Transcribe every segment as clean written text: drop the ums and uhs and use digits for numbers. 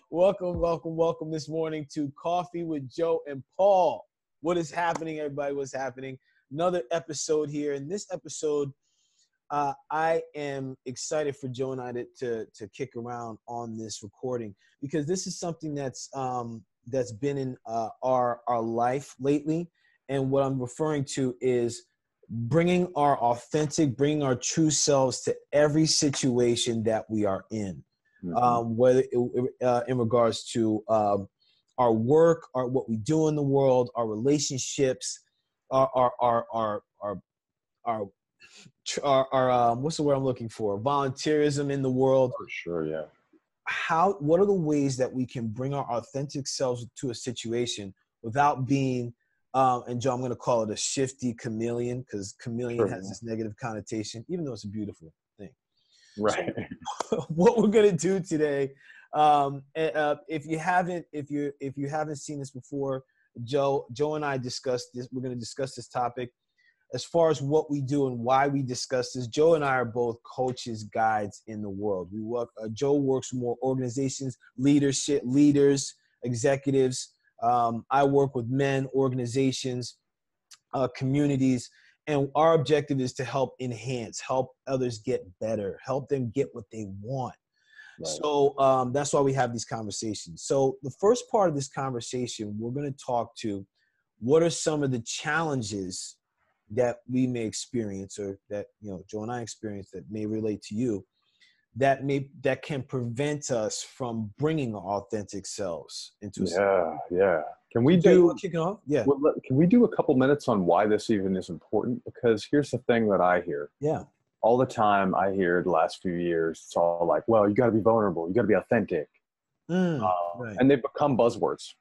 Welcome this morning to Coffee with Joe and Paul. What is happening, everybody? What's happening? Another episode here. In this episode, I am excited for Joe and I to kick around on this recording because this is something that's been in our life lately. And what I'm referring to is bringing our true selves to every situation that we are in. Whether in regards to our work, what we do in the world, our relationships, our what's the word I'm looking for? Volunteerism in the world. For sure, yeah. What are the ways that we can bring our authentic selves to a situation without being, and Joe, I'm going to call it a shifty chameleon because chameleon has this negative connotation, even though it's a beautiful thing. Right. So, what we're gonna do today, if you haven't seen this before, Joe and I discussed this. We're gonna discuss this topic as far as what we do and why we discuss this. Joe and I are both coaches, guides in the world. Joe works with more organizations, leaders, executives. I work with men, organizations, communities. And our objective is to help others get better, help them get what they want. Right. So that's why we have these conversations. So the first part of this conversation, we're going to talk to what are some of the challenges that we may experience or that, Joe and I experience that may relate to you that can prevent us from bringing our authentic selves into a Yeah. Can we do kicking off? Yeah. Can we do a couple minutes on why this even is important? Because here's the thing that I hear. Yeah. All the time I hear the last few years, it's all like, well, you got to be vulnerable. You got to be authentic. Right. And they've become buzzwords.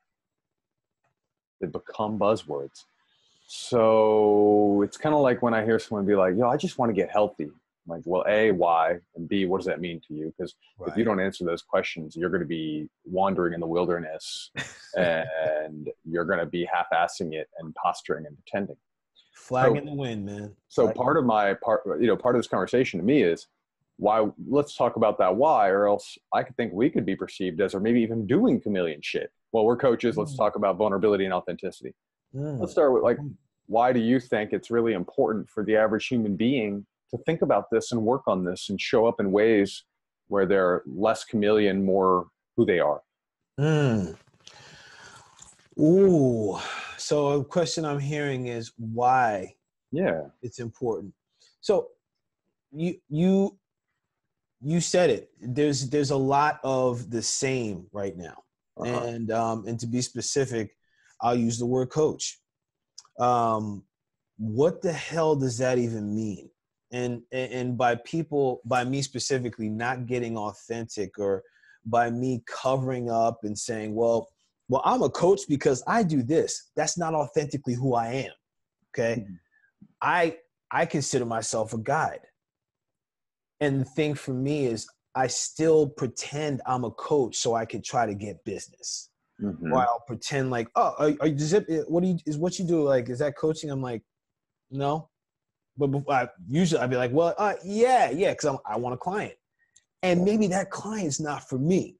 So it's kind of like when I hear someone be like, I just want to get healthy. I'm like, well, A, why? And B, what does that mean to you? Because if you don't answer those questions, you're going to be wandering in the wilderness and you're going to be half-assing it and posturing and pretending. Flag in the wind, man. So part of this conversation to me is why. Let's talk about that why, or else I could think we could be perceived as, or maybe even doing chameleon shit. Well, we're coaches. Let's talk about vulnerability and authenticity. Let's start with why do you think it's really important for the average human being to think about this and work on this and show up in ways where they're less chameleon, more who they are? Ooh. So a question I'm hearing is why it's important. So you said it. There's a lot of the same right now. And to be specific, I'll use the word coach. What the hell does that even mean? And by me specifically not getting authentic, or by me covering up and saying, well, I'm a coach because I do this. That's not authentically who I am. Okay. I consider myself a guide. And the thing for me is I still pretend I'm a coach so I can try to get business. Or I'll pretend like, what you do? Like, is that coaching? I'm like, no. But usually I'd be like, well, yeah, because I want a client. And maybe that client's not for me.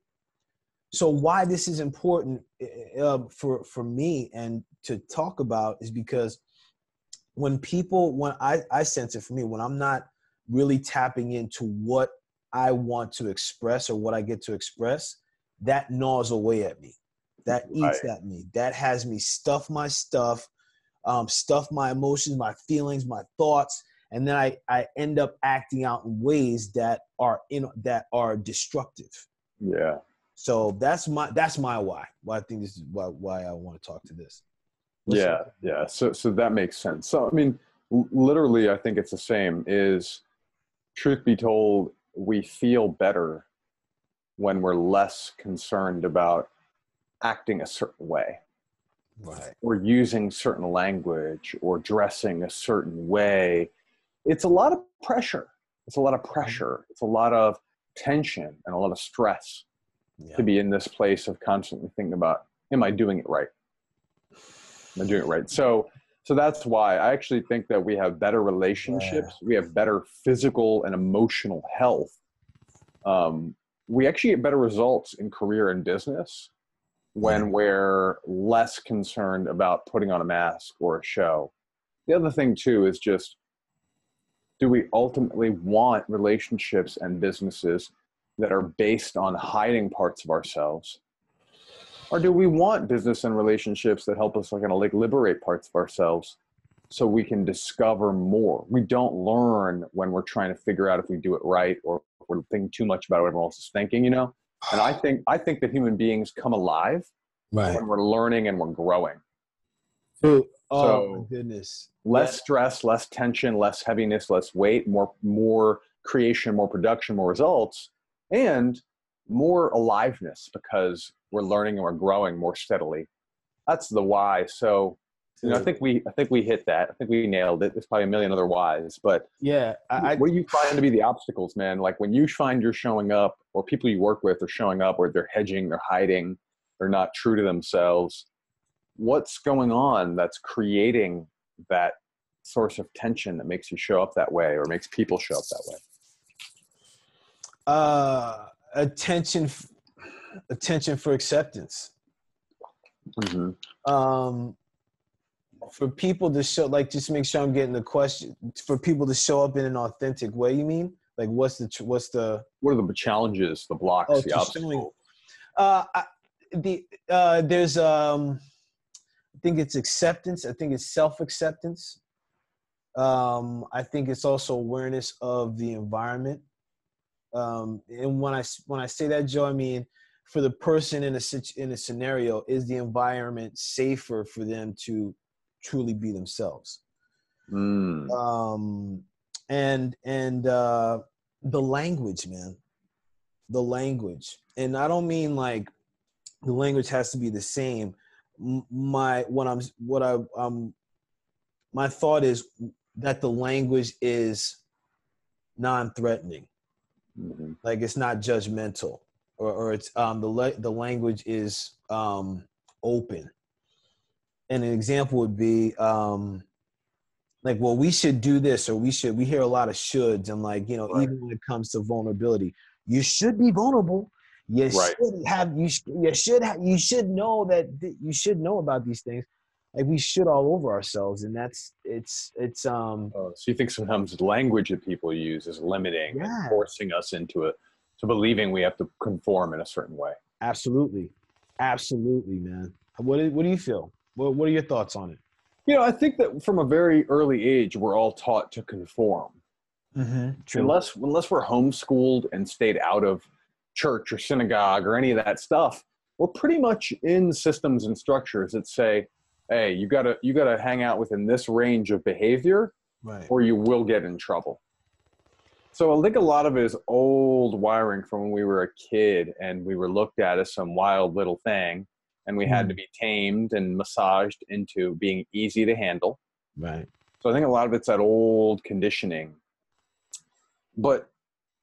So why this is important for me and to talk about is because when I sense it for me, when I'm not really tapping into what I want to express or what I get to express, that gnaws away at me. That eats at me. That has me stuff my stuff, stuff my emotions, my feelings, my thoughts, and then I end up acting out in ways that are destructive. Yeah. So that's my why. Why I think this is why I want to talk to this. Yeah. So that makes sense. So I mean, literally, I think it's the same. Is truth be told, we feel better when we're less concerned about acting a certain way, right? Or using certain language or dressing a certain way. It's a lot of pressure. It's a lot of tension and a lot of stress to be in this place of constantly thinking about, am I doing it right? So that's why I actually think that we have better relationships. We have better physical and emotional health we actually get better results in career and business when we're less concerned about putting on a mask or a show. The other thing too is just, do we ultimately want relationships and businesses that are based on hiding parts of ourselves? Or do we want business and relationships that help us liberate parts of ourselves so we can discover more? We don't learn when we're trying to figure out if we do it right, or if we're thinking too much about what everyone else is thinking, you know? And I think that human beings come alive when we're learning and we're growing. Oh So my goodness. less stress, less tension, less heaviness, less weight, more creation, more production, more results, and more aliveness, because we're learning and we're growing more steadily. That's the why. So, you know, I think we hit that. I think we nailed it. There's probably a million other whys, but yeah, what do you find to be the obstacles, man? Like when you find you're showing up, or people you work with are showing up, or they're hedging, they're hiding, they're not true to themselves. What's going on that's creating that source of tension that makes you show up that way, or makes people show up that way? Attention for acceptance. Mm-hmm. For people to show, like, just make sure I'm getting the question, for people to show up in an authentic way, you mean? Like, what are the challenges, the blocks, the obstacles? There's I think it's acceptance. I think it's self-acceptance. I think it's also awareness of the environment. And when I say that, Joe, I mean, for the person in a scenario, is the environment safer for them to truly be themselves? And the language, man, the language. And I don't mean like the language has to be the same. My thought is that the language is non-threatening. Mm-hmm. Like, it's not judgmental, or it's the language is open. And an example would be like, well, we should do this, or we hear a lot of shoulds, and like, you know, right. Even when it comes to vulnerability, you should be vulnerable. You right. You should know that you should know about these things. Like, we should all over ourselves, and it's so you think sometimes the language that people use is limiting and forcing us into believing we have to conform in a certain way. Absolutely, man. What do you feel? What are your thoughts on it? You know, I think that from a very early age, we're all taught to conform. Mm-hmm, true. Unless we're homeschooled and stayed out of church or synagogue or any of that stuff, we're pretty much in systems and structures that say, hey, you gotta hang out within this range of behavior, right, or you will get in trouble. So I think a lot of it is old wiring from when we were a kid and we were looked at as some wild little thing, and we had to be tamed and massaged into being easy to handle. Right. So I think a lot of it's that old conditioning. But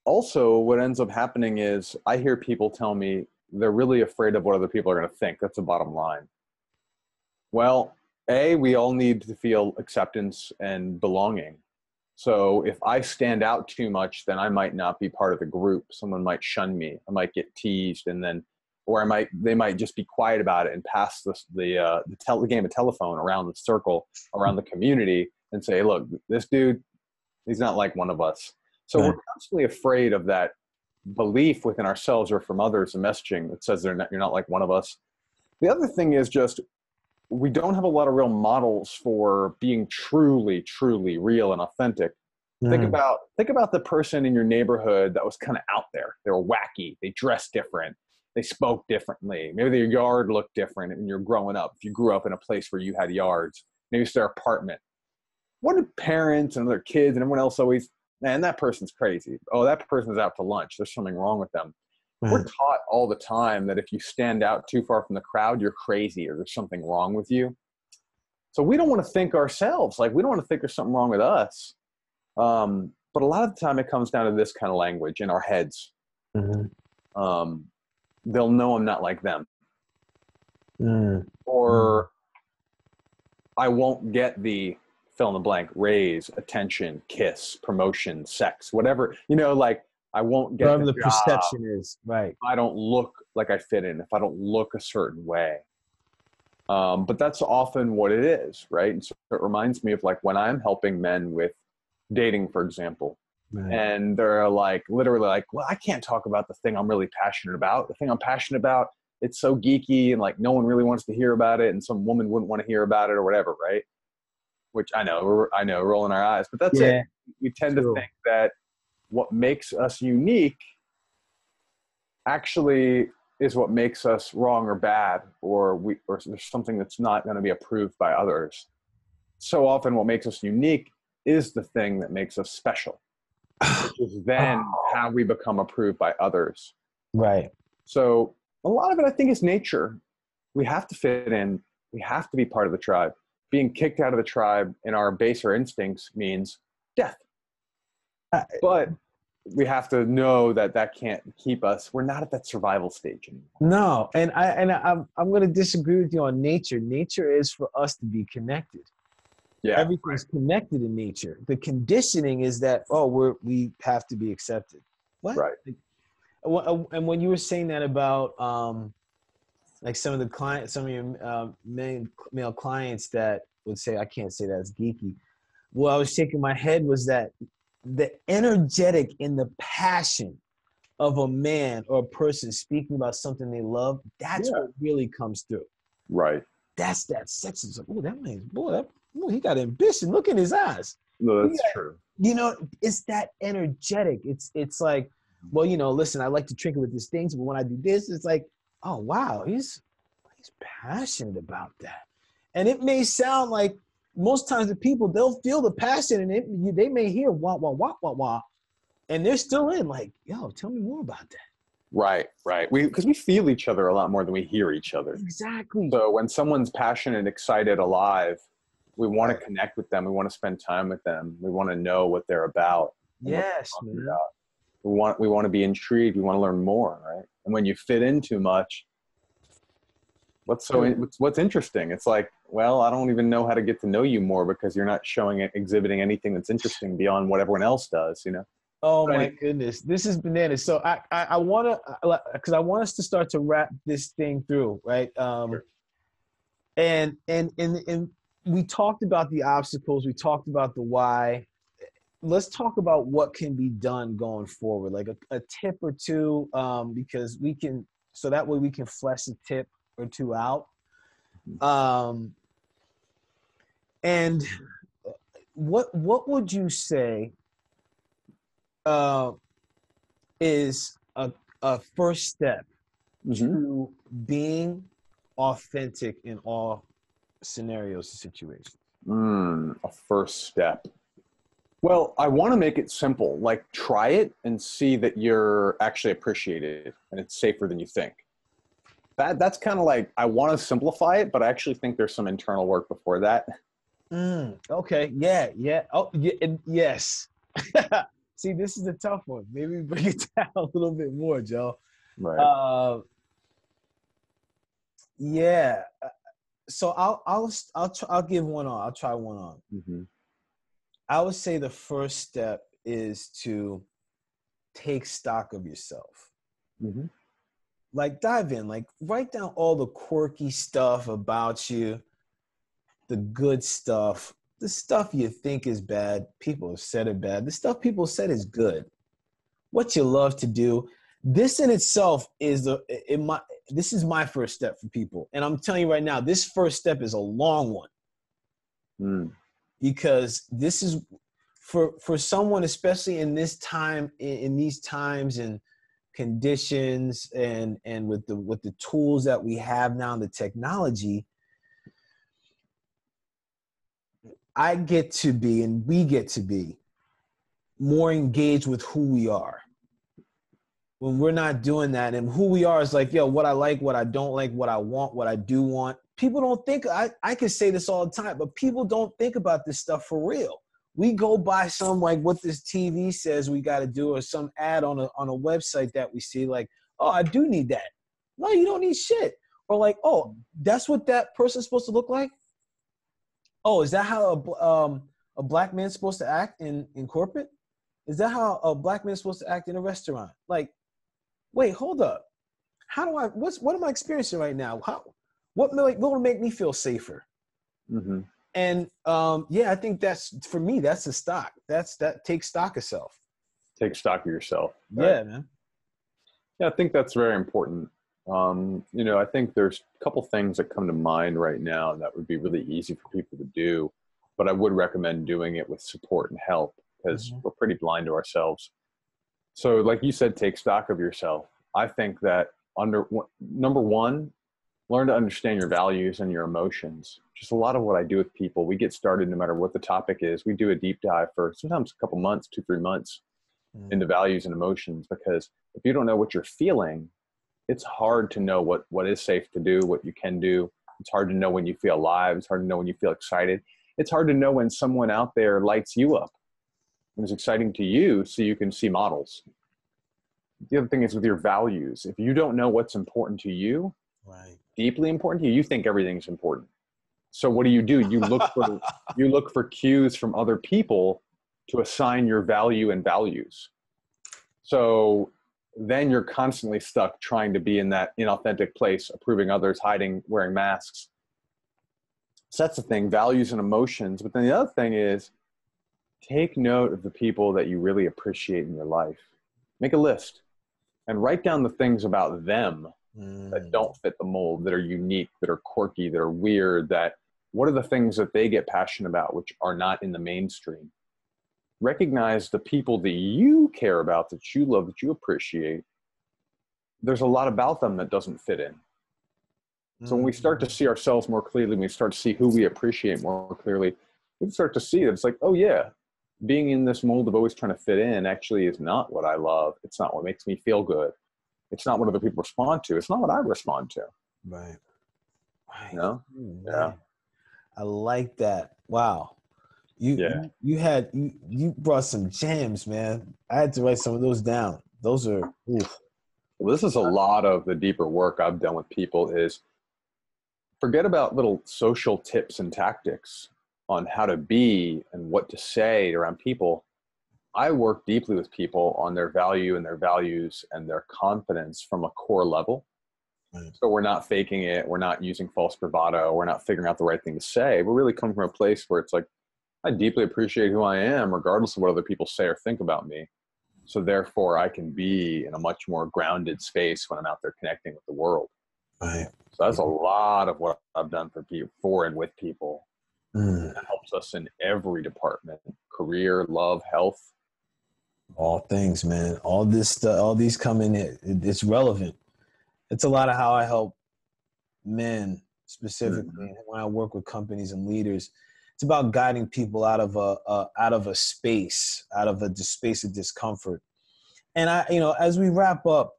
also what ends up happening is I hear people tell me they're really afraid of what other people are going to think. That's the bottom line. Well, we all need to feel acceptance and belonging. So if I stand out too much, then I might not be part of the group. Someone might shun me. I might get teased, and then, or they might just be quiet about it and pass the game of telephone around the circle, around the community, and say, look, this dude, he's not like one of us. So we're constantly afraid of that belief within ourselves or from others, the messaging that says you're not like one of us. The other thing is just, we don't have a lot of real models for being truly, truly real and authentic. Think about the person in your neighborhood that was kind of out there. They were wacky. They dressed different. They spoke differently. Maybe their yard looked different and you're growing up. If you grew up in a place where you had yards, maybe it's their apartment. What do parents and their kids and everyone else always, man, that person's crazy. Oh, that person's out to lunch. There's something wrong with them. We're taught all the time that if you stand out too far from the crowd, you're crazy or there's something wrong with you. So we don't want to think ourselves, like we don't want to think there's something wrong with us. But a lot of the time it comes down to this kind of language in our heads. They'll know I'm not like them. Or I won't get the fill in the blank, raise, attention, kiss, promotion, sex, whatever, you know, like I won't get Whatever the the job perception is, right? if I don't look like I fit in, if I don't look a certain way. But that's often what it is, right? And so it reminds me of like when I'm helping men with dating, for example, Right. and they're like literally like, well, I can't talk about the thing I'm really passionate about. The thing I'm passionate about, it's so geeky and like no one really wants to hear about it, and some woman wouldn't want to hear about it or whatever, right? Which I know, rolling our eyes, but that's it. Yeah, We tend to true. think that what makes us unique actually is what makes us wrong or bad, or there's something that's not going to be approved by others. So often what makes us unique is the thing that makes us special, which is then how we become approved by others. Right. So a lot of it, I think, is nature. We have to fit in. We have to be part of the tribe. Being kicked out of the tribe in our baser instincts means death. But we have to know that that can't keep us. We're not at that survival stage anymore. No, and I'm going to disagree with you on nature. Nature is for us to be connected. Yeah, Everything's connected in nature. The conditioning is that we have to be accepted. What? right. And when you were saying that about like some of your male clients that would say, I can't say that's geeky. What I was shaking my head was that the energetic and the passion of a man or a person speaking about something they love, that's what really comes through. Right. That's that sex. It's like, oh, that man's he got ambition. Look in his eyes. No, that's true. You know, it's that energetic. It's like, well, you know, listen, I like to trick it with these things, but when I do this, it's like, oh wow, he's passionate about that. And it may sound like most times the people, they'll feel the passion and they may hear wah, wah, wah, wah, wah. And they're still in like, yo, tell me more about that. Right. Because we feel each other a lot more than we hear each other. Exactly. So when someone's passionate, excited, alive, we want to connect with them. We want to spend time with them. We want to know what they're about. Yes, man. We want to be intrigued. We want to learn more, right? And when you fit in too much, what's interesting? It's like, well, I don't even know how to get to know you more because you're not exhibiting anything that's interesting beyond what everyone else does, you know? Oh my goodness, this is bananas. So I want to, because I want us to start to wrap this thing through, right? Sure. And we talked about the obstacles. We talked about the why. Let's talk about what can be done going forward, like a tip or two, because so that way we can flesh a tip or two out. And what would you say is a first step to being authentic in all scenarios and situations? A first step. Well, I want to make it simple. Like, try it and see that you're actually appreciated and it's safer than you think. That's kind of like, I want to simplify it, but I actually think there's some internal work before that. Okay. Yeah. Oh, yes. See, this is a tough one. Maybe bring it down a little bit more, Joe. Right. Yeah. So I'll give one on. I'll try one on. Mm-hmm. I would say the first step is to take stock of yourself. Mm-hmm. Like dive in, like write down all the quirky stuff about you, the good stuff, the stuff you think is bad. People have said it bad. The stuff people said is good. What you love to do. This in itself is this is my first step for people. And I'm telling you right now, this first step is a long one. Because this is for someone, especially in this time, in these times and conditions and with the tools that we have now, the technology, I get to be, and we get to be more engaged with who we are. When we're not doing that, and who we are is like, yo, what I like, what I don't like, what I want, what I do want. People don't think, I can say this all the time, but people don't think about this stuff for real. We go by some, like what this TV says we got to do, or some ad on a website that we see, like, oh, I do need that. No, you don't need shit. Or like, oh, that's what that person's supposed to look like? Oh, is that how a black man's supposed to act in corporate? Is that how a black man is supposed to act in a restaurant? Like, wait, hold up. How do I, what am I experiencing right now? What will make me feel safer? Mm-hmm. And yeah, I think that's, for me, that's the stock. That take stock of self. Take stock of yourself. Right? Yeah, man. Yeah, I think that's very important. I think there's a couple things that come to mind right now that would be really easy for people to do, but I would recommend doing it with support and help because we're pretty blind to ourselves. So like you said, take stock of yourself. I think that number one, learn to understand your values and your emotions. Just a lot of what I do with people, we get started no matter what the topic is. We do a deep dive for sometimes a couple months, 2-3 months into values and emotions, because if you don't know what you're feeling, it's hard to know what is safe to do, what you can do. It's hard to know when you feel alive. It's hard to know when you feel excited. It's hard to know when someone out there lights you up and is exciting to you so you can see models. The other thing is with your values. If you don't know what's important to you, right, deeply important to you, you think everything's important. So what do? You look for cues from other people to assign your value and values. So then you're constantly stuck trying to be in that inauthentic place, approving others, hiding, wearing masks. So that's the thing, values and emotions. But then the other thing is take note of the people that you really appreciate in your life. Make a list and write down the things about them that don't fit the mold, that are unique, that are quirky, that are weird, that what are the things that they get passionate about, which are not in the mainstream. Recognize the people that you care about, that you love, that you appreciate. There's a lot about them that doesn't fit in. So when we start to see ourselves more clearly, when we start to see who we appreciate more clearly, we start to see that it's like, oh yeah, being in this mold of always trying to fit in actually is not what I love. It's not what makes me feel good. It's not what other people respond to. It's not what I respond to. Right. You know? Yeah. I like that. Wow. You brought some gems, man. I had to write some of those down. Those are, oof. Well, this is a lot of the deeper work I've done with people is forget about little social tips and tactics on how to be and what to say around people. I work deeply with people on their value and their values and their confidence from a core level. Right. So we're not faking it. We're not using false bravado. We're not figuring out the right thing to say. We're really coming from a place where it's like, I deeply appreciate who I am, regardless of what other people say or think about me. So therefore, I can be in a much more grounded space when I'm out there connecting with the world. Right. So that's a lot of what I've done for people, for and with people. That helps us in every department: career, love, health. All things, man. All this stuff, all these come in. It's relevant. It's a lot of how I help men specifically when I work with companies and leaders. It's about guiding people out of a space of discomfort. And as we wrap up,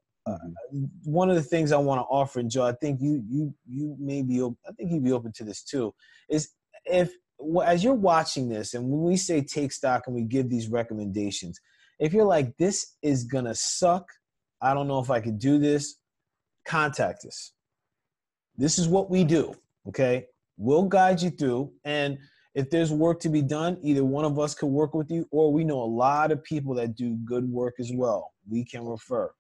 one of the things I want to offer, and Joe, I think you'd be open to this too, is as you're watching this, and when we say take stock and we give these recommendations, if you're like, this is gonna suck, I don't know if I could do this, contact us. This is what we do, okay? We'll guide you through, and if there's work to be done, either one of us could work with you, or we know a lot of people that do good work as well. We can refer.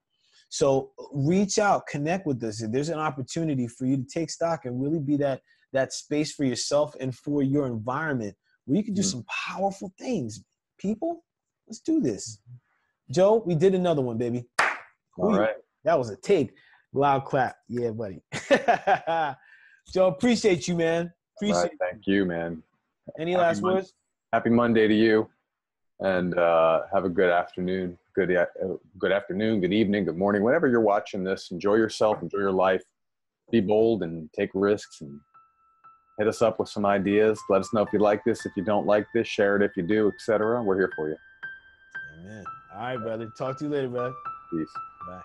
So reach out, connect with us. If there's an opportunity for you to take stock and really be that space for yourself and for your environment where you can do some powerful things. People, let's do this. Joe, we did another one, baby. All right. That was a take. Loud clap. Yeah, buddy. Joe, appreciate you, man. Appreciate you. Thank you, man. Any last words? Happy Monday to you, and have a good afternoon. Good afternoon, good evening, good morning. Whenever you're watching this, enjoy yourself, enjoy your life. Be bold and take risks, and hit us up with some ideas. Let us know if you like this, if you don't like this, share it if you do, etc. We're here for you. Amen. All right, brother. Talk to you later, brother. Peace. Bye.